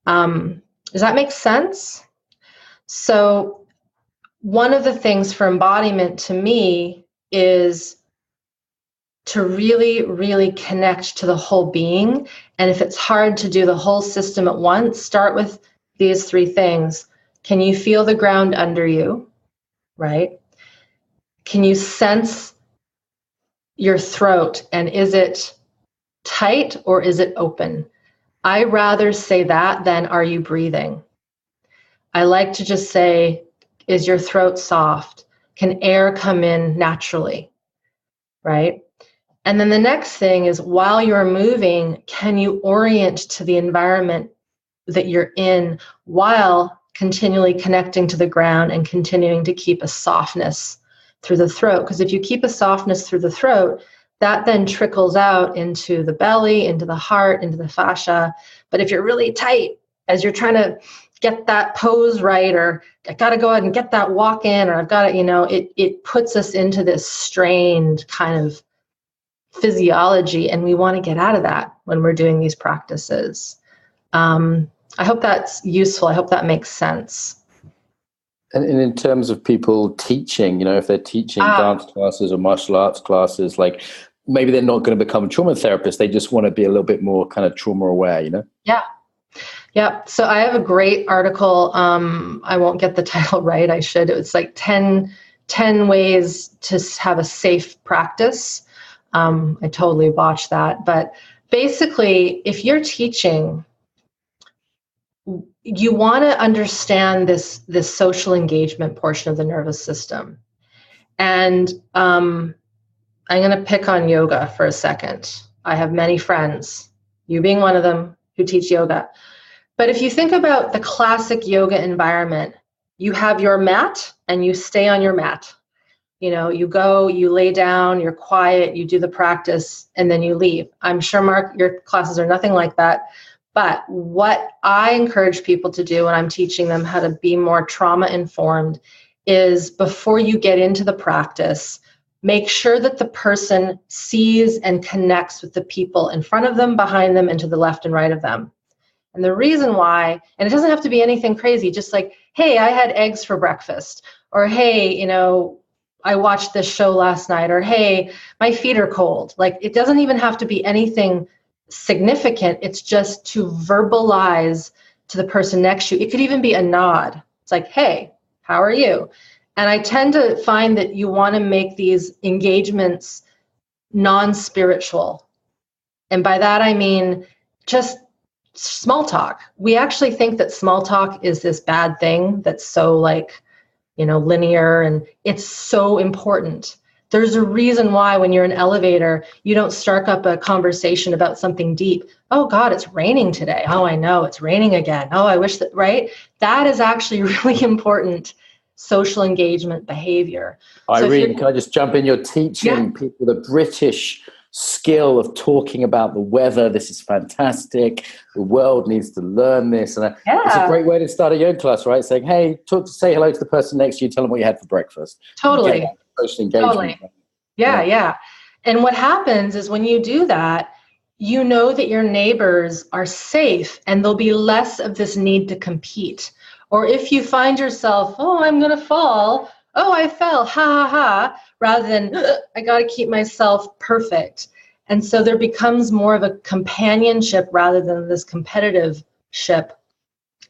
Does that make sense? So one of the things for embodiment to me is to really, really connect to the whole being. And if it's hard to do the whole system at once, start with these 3 things. Can you feel the ground under you, right? Can you sense your throat, and is it tight or is it open? I rather say that than are you breathing? I like to just say, is your throat soft? Can air come in naturally, right? And then the next thing is, while you're moving, can you orient to the environment that you're in while continually connecting to the ground and continuing to keep a softness through the throat? Because if you keep a softness through the throat, that then trickles out into the belly, into the heart, into the fascia. But if you're really tight as you're trying to get that pose right, or I got to go ahead and get that walk in, or I've got to, it puts us into this strained kind of physiology, and we want to get out of that when we're doing these practices. I hope that's useful. I hope that makes sense. And in terms of people teaching, if they're teaching dance classes or martial arts classes, like maybe they're not going to become trauma therapists. They just want to be a little bit more kind of trauma aware, Yeah. Yeah. So I have a great article. I won't get the title right. I should. It's like 10 ways to have a safe practice. I totally botched that. But basically, if you're teaching, you want to understand this social engagement portion of the nervous system. And I'm going to pick on yoga for a second. I have many friends, you being one of them, who teach yoga. But if you think about the classic yoga environment, you have your mat and you stay on your mat. You go, you lay down, you're quiet, you do the practice, and then you leave. I'm sure, Mark, your classes are nothing like that. But what I encourage people to do when I'm teaching them how to be more trauma-informed is, before you get into the practice, make sure that the person sees and connects with the people in front of them, behind them, and to the left and right of them. And the reason why, and it doesn't have to be anything crazy, just like, hey, I had eggs for breakfast, or hey, I watched this show last night, or hey, my feet are cold. Like, it doesn't even have to be anything significant. It's just to verbalize to the person next to you. It could even be a nod. It's like, hey, how are you? And I tend to find that you want to make these engagements non-spiritual. And by that, I mean just small talk. We actually think that small talk is this bad thing that's so linear, and it's so important. There's a reason why when you're in an elevator, you don't start up a conversation about something deep. Oh God, it's raining today. Oh, I know, it's raining again. Oh, I wish that, right? That is actually really important social engagement behavior. Irene, can I just jump in? You're teaching people the British skill of talking about the weather. This is fantastic. The world needs to learn this. And it's a great way to start a yoga class, right? Saying, hey, say hello to the person next to you, tell them what you had for breakfast. Totally. Social engagement. Totally. Yeah. And what happens is, when you do that, you know that your neighbors are safe, and there'll be less of this need to compete. Or if you find yourself, oh, I'm going to fall. Oh, I fell. Ha, ha, ha. Rather than, I got to keep myself perfect. And so there becomes more of a companionship rather than this competitive ship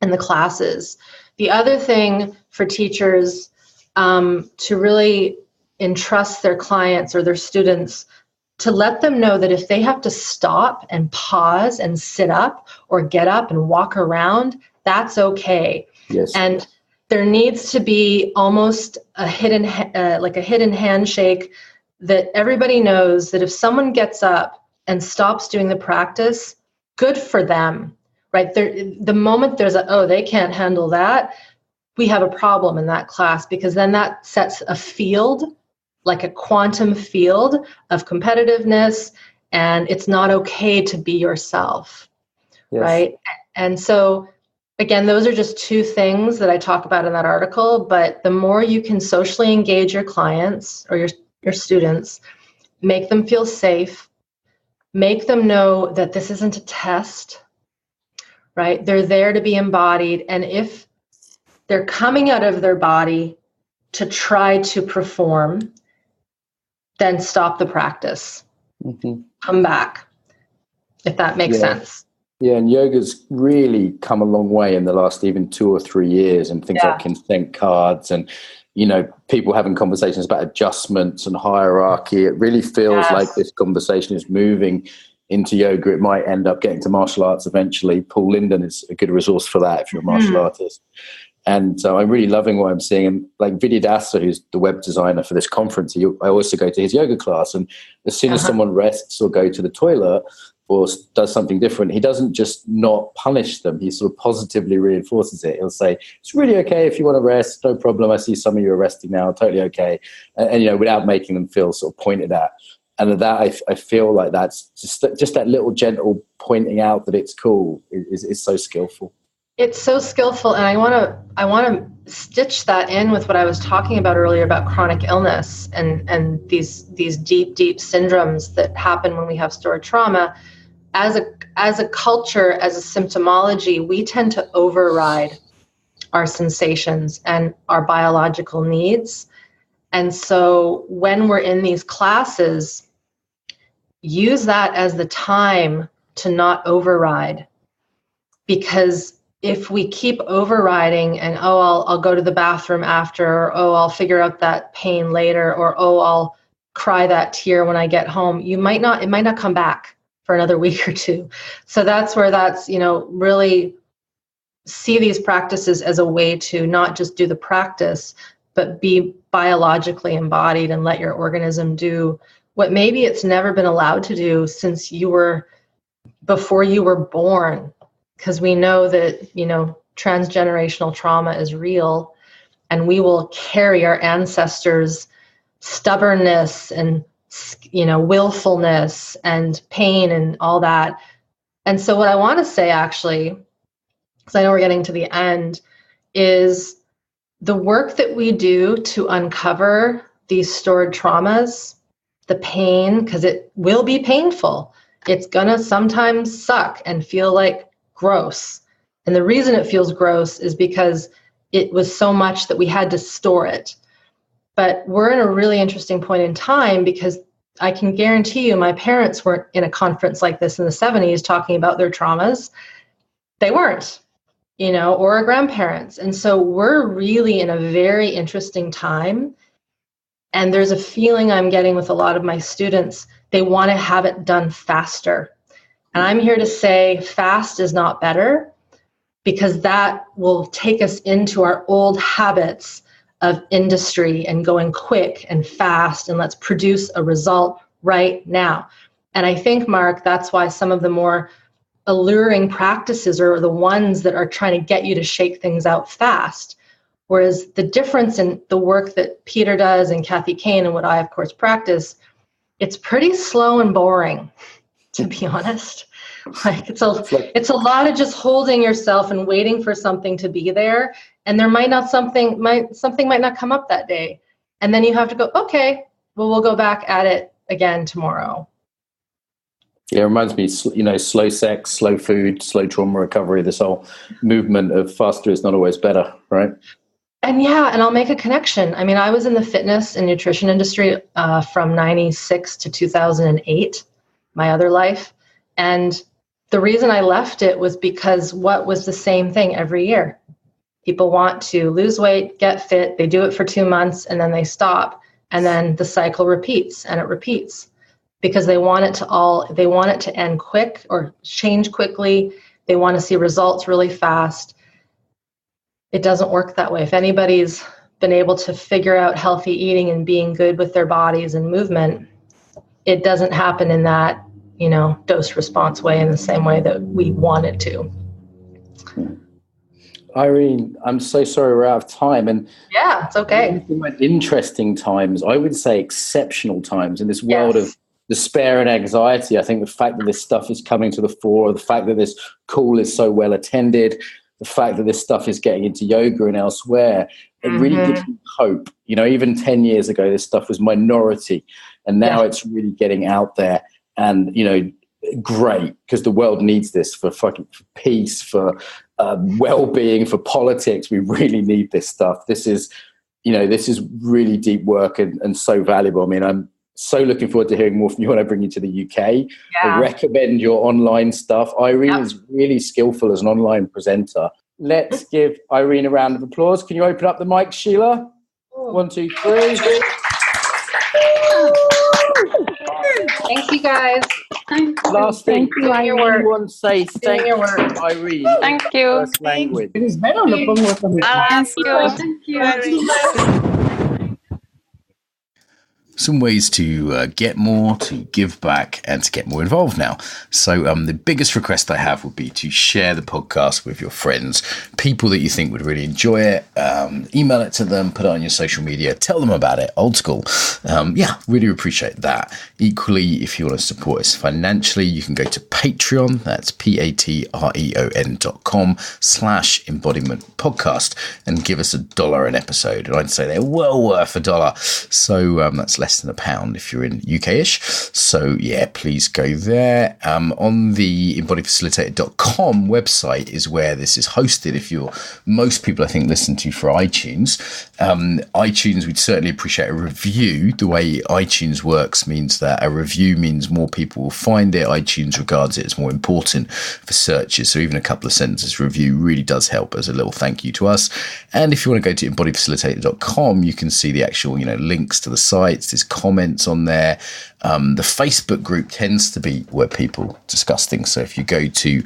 in the classes. The other thing for teachers to really entrust their clients or their students, to let them know that if they have to stop and pause and sit up or get up and walk around, that's okay. Yes. And there needs to be almost a hidden handshake, that everybody knows that if someone gets up and stops doing the practice, good for them, right? The moment there's they can't handle that, we have a problem in that class, because then that sets a field, like a quantum field of competitiveness, and it's not okay to be yourself, right? And so, again, those are just two things that I talk about in that article, but the more you can socially engage your clients or your students, make them feel safe, make them know that this isn't a test, right? They're there to be embodied, and if they're coming out of their body to try to perform, then stop the practice. Come back, if that makes sense. Yeah, and yoga's really come a long way in the last even 2 or 3 years, and things like consent cards and, you know, people having conversations about adjustments and hierarchy. It really feels like this conversation is moving into yoga. It might end up getting to martial arts eventually. Paul Linden is a good resource for that if you're a martial artist. And so I'm really loving what I'm seeing. And like Vidyadasa, who's the web designer for this conference, I also go to his yoga class. And as soon as someone rests or go to the toilet or does something different, he doesn't just not punish them. He sort of positively reinforces it. He'll say, it's really okay if you want to rest. No problem. I see some of you are resting now. Totally okay. And you know, without making them feel sort of pointed at. And that I feel like that's just that little gentle pointing out that it's cool is so skillful. It's so skillful, and I want to stitch that in with what I was talking about earlier about chronic illness and these deep syndromes that happen when we have stored trauma. As a culture, as a symptomology, we tend to override our sensations and our biological needs. And so when we're in these classes, use that as the time to not override, because if we keep overriding and, I'll go to the bathroom after, or, I'll figure out that pain later, or, I'll cry that tear when I get home, it might not come back for another week or two. So that's where really see these practices as a way to not just do the practice, but be biologically embodied and let your organism do what maybe it's never been allowed to do since before you were born. Because we know that, transgenerational trauma is real, and we will carry our ancestors' stubbornness and, willfulness and pain and all that. And so what I want to say, actually, because I know we're getting to the end, is the work that we do to uncover these stored traumas, the pain, because it will be painful. It's going to sometimes suck and feel like gross. And the reason it feels gross is because it was so much that we had to store it. But we're in a really interesting point in time, because I can guarantee you my parents weren't in a conference like this in the 70s talking about their traumas. They weren't, or our grandparents. And so we're really in a very interesting time. And there's a feeling I'm getting with a lot of my students, they want to have it done faster. And I'm here to say fast is not better, because that will take us into our old habits of industry and going quick and fast, and let's produce a result right now. And I think, Mark, that's why some of the more alluring practices are the ones that are trying to get you to shake things out fast. Whereas the difference in the work that Peter does and Kathy Kane and what I, of course, practice, it's pretty slow and boring, to be honest. Like it's a lot of just holding yourself and waiting for something to be there, and there something might not come up that day, and then you have to go, okay, well, we'll go back at it again tomorrow. Yeah, it reminds me, slow sex, slow food, slow trauma recovery. This whole movement of faster is not always better, right? And and I'll make a connection. I mean, I was in the fitness and nutrition industry from 96 to 2008, my other life. And the reason I left it was because what was the same thing every year? People want to lose weight, get fit, they do it for 2 months, and then they stop. And then the cycle repeats and it repeats, because they want it to end quick or change quickly. They want to see results really fast. It doesn't work that way. If anybody's been able to figure out healthy eating and being good with their bodies and movement, it doesn't happen in that, dose response way, in the same way that we want it to. Irene, I'm so sorry we're out of time. And yeah, it's okay. Interesting times, I would say exceptional times in this world of despair and anxiety. I think the fact that this stuff is coming to the fore, the fact that this call is so well attended, the fact that this stuff is getting into yoga and elsewhere, it really gives me hope. You know, even 10 years ago, this stuff was minority, and now it's really getting out there. And, you know, great, because the world needs this for peace, for well-being, for politics. We really need this stuff. This is really deep work and so valuable. I mean, I'm so looking forward to hearing more from you when I bring you to the UK. I recommend your online stuff. Irene is really skillful as an online presenter. Let's give Irene a round of applause. Can you open up the mic, Sheila? 1, 2, 3. Thank you, guys. Last thing, anyone say thank you, Irene. Thank you. First language. Thank you, Irene. Some ways to get more, to give back, and to get more involved now. So the biggest request I have would be to share the podcast with your friends, people that you think would really enjoy it. Email it to them, put it on your social media, tell them about it, old school. Really appreciate that. Equally, if you want to support us financially, you can go to Patreon. That's patreon.com/embodiment podcast and give us $1 an episode. And I'd say they're well worth $1. So that's less than £1 if you're in UK-ish. So please go there. On the embodifacilitator.com website is where this is hosted. If most people I think listen to for iTunes. iTunes, we'd certainly appreciate a review. The way iTunes works means that a review means more people will find it. iTunes regards it as more important for searches. So even a couple of sentences review really does help as a little thank you to us. And if you want to go to embodifacilitator.com, you can see the actual, links to the sites. There's comments on there. The Facebook group tends to be where people discuss things. So if you go to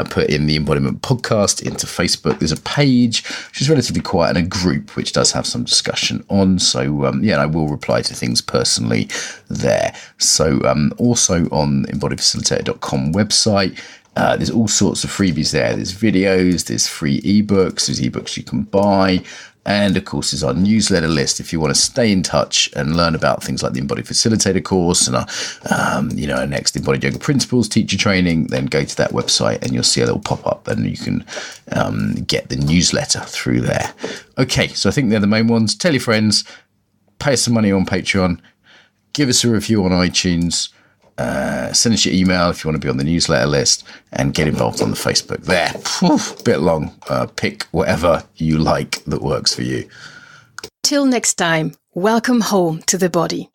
put in the Embodiment podcast into Facebook, there's a page which is relatively quiet and a group which does have some discussion on. So I will reply to things personally there. So also on embodifacilitator.com website, there's all sorts of freebies there. There's videos, there's free ebooks, there's ebooks you can buy. And of course, there's our newsletter list. If you want to stay in touch and learn about things like the Embodied Facilitator course and our next Embodied Yoga Principles teacher training, then go to that website and you'll see a little pop-up and you can get the newsletter through there. Okay, so I think they're the main ones. Tell your friends, pay us some money on Patreon, give us a review on iTunes, send us your email if you want to be on the newsletter list, and get involved on the Facebook there. Bit long. Pick whatever you like that works for you. Till next time, welcome home to the body.